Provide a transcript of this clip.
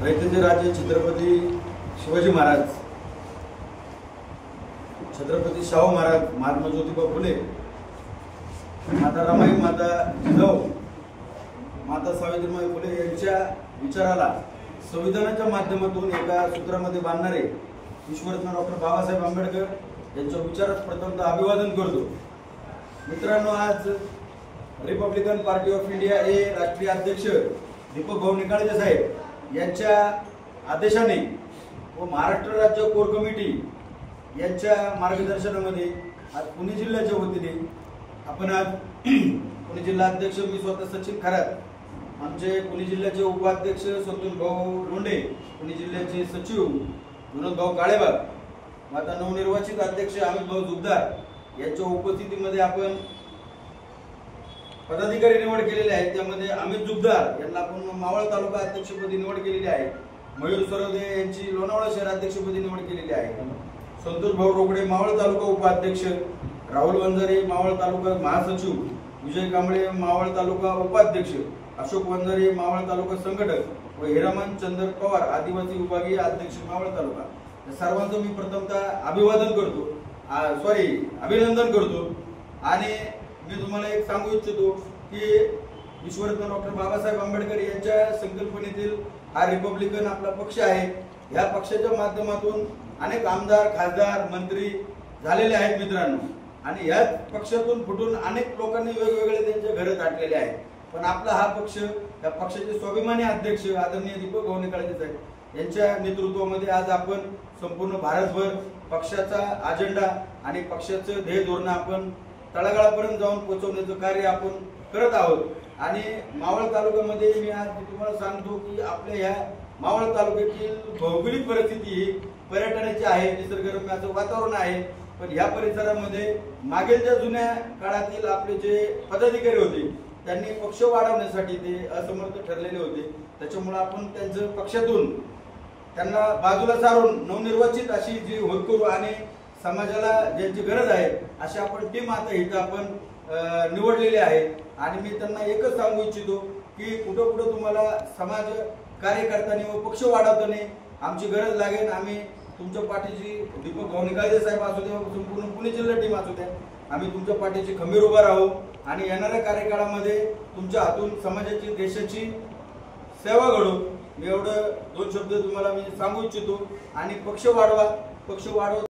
रयतेचे राजे छत्रपती शिवाजी महाराज, छत्रपती शाहू महाराज, महात्मा ज्योतिबा फुले, माता रमाई, माता जिजाऊ, माता सावित्रीबाई फुले यांच्या विचाराला संविधानाच्या माध्यमातून एका सूत्रामध्ये बांधणारे ईश्वररत्न डॉक्टर बाबासाहेब आंबेडकर यांच्या विचारात प्रथमतः अभिवादन करतो। मित्रांनो, आज रिपब्लिकन पार्टी ऑफ इंडिया हे राष्ट्रीय अध्यक्ष दीपक भाऊ निकाळजे साहेब यांच्या आदेशाने व महाराष्ट्र राज्य कोर कमिटी यांच्या मार्गदर्शनामध्ये आज पुणे जिल्ह्याच्या वतीने आपण आज पुणे जिल्हा अध्यक्ष मी स्वतः सचिन खरात, आमचे पुणे जिल्ह्याचे उपाध्यक्ष संतोष भाऊ लोंढे, पुणे जिल्ह्याचे सचिव विनोद भाऊ काळेबाग, आता नवनिर्वाचित अध्यक्ष अमित भाऊ जुगदार यांच्या उपस्थितीमध्ये आपण पदाधिकारी निवड केलेले आहेत। त्यामध्ये अमित जुगदार यांना आपण मावळ तालुका अध्यक्षपदी निवड केलेली आहे, मयूर सरवदे यांची लोणावळा शहर अध्यक्षपदी निवड केलेली आहे, संतोष भाऊ रोकडे मावळ तालुका उपाध्यक्ष, राहुल वंजारे मावळ तालुका महासचिव, विजय कांबळे मावळ तालुका उपाध्यक्ष, अशोक वंजारे मावळ तालुका संघटक व हिरामन चंद्र पवार आदिवासी विभागीय अध्यक्ष मावळ तालुका। या सर्वांचं मी प्रथमतः अभिनंदन करतो आणि मी तुम्हाला एक सांगू इच्छितो की ईश्वररत्न डॉक्टर बाबासाहेब आंबेडकर यांच्या संकल्पनेतील हा रिपब्लिकन आपला पक्ष आहे। या पक्षाच्या माध्यमातून अनेक आमदार, खासदार, मंत्री झालेले आहेत मित्रांनो, आणि या पक्षातून फुटून अनेक लोकांनी वेगवेगळे त्यांचे घर गाठलेले आहेत, पण आपला हा पक्ष, या पक्षाचे स्वाभिमानी अध्यक्ष आदरणीय दीपक भाऊ निकाळजे साहेब यांच्या नेतृत्वामध्ये आज आपण संपूर्ण भारतभर पक्षाचा अजेंडा आणि पक्षाचं ध्येय धोरण आपण तळागाळापर्यंत जाऊन पोहोचवण्याचं कार्य आपण करत आहोत। आणि मावळ तालुक्यामध्ये मी आज तुम्हाला सांगतो की आपल्या ह्या मावळ तालुक्यातील भौगोलिक परिस्थिती ही पर्यटनाची आहे, निसर्गरम्याचं वातावरण आहे, पण या परिसरामध्ये मागील ज्या जुन्या काळातील आपले जे पदाधिकारी होते त्यांनी पक्ष वाढवण्यासाठी ते असमर्थ ठरलेले होते, त्याच्यामुळे आपण त्यांचं पक्षातून त्यांना बाजूला सारून नवनिर्वाचित अशी जी होत करू आणि समाजाला ज्यांची गरज आहे अशी आपण टीम आता इथं आपण निवडलेली आहे। आणि मी त्यांना एकच सांगू इच्छितो की कुठं कुठं तुम्हाला समाज कार्य करताना व पक्ष वाढवताना आमची गरज लागेल, आम्ही तुमच्या पाठीची, दीपक भाऊ निकाळजे साहेब असू द्या, संपूर्ण पुणे जिल्हा टीम असू द्या, आम्ही तुमच्या पाठीची खंबीर उभा राहू आणि येणाऱ्या कार्यकाळामध्ये तुमच्या हातून समाजाची, देशाची सेवा घडू। मी एवढं दोन शब्द तुम्हाला मी सांगू इच्छितो आणि पक्ष वाढवा, पक्ष वाढवा।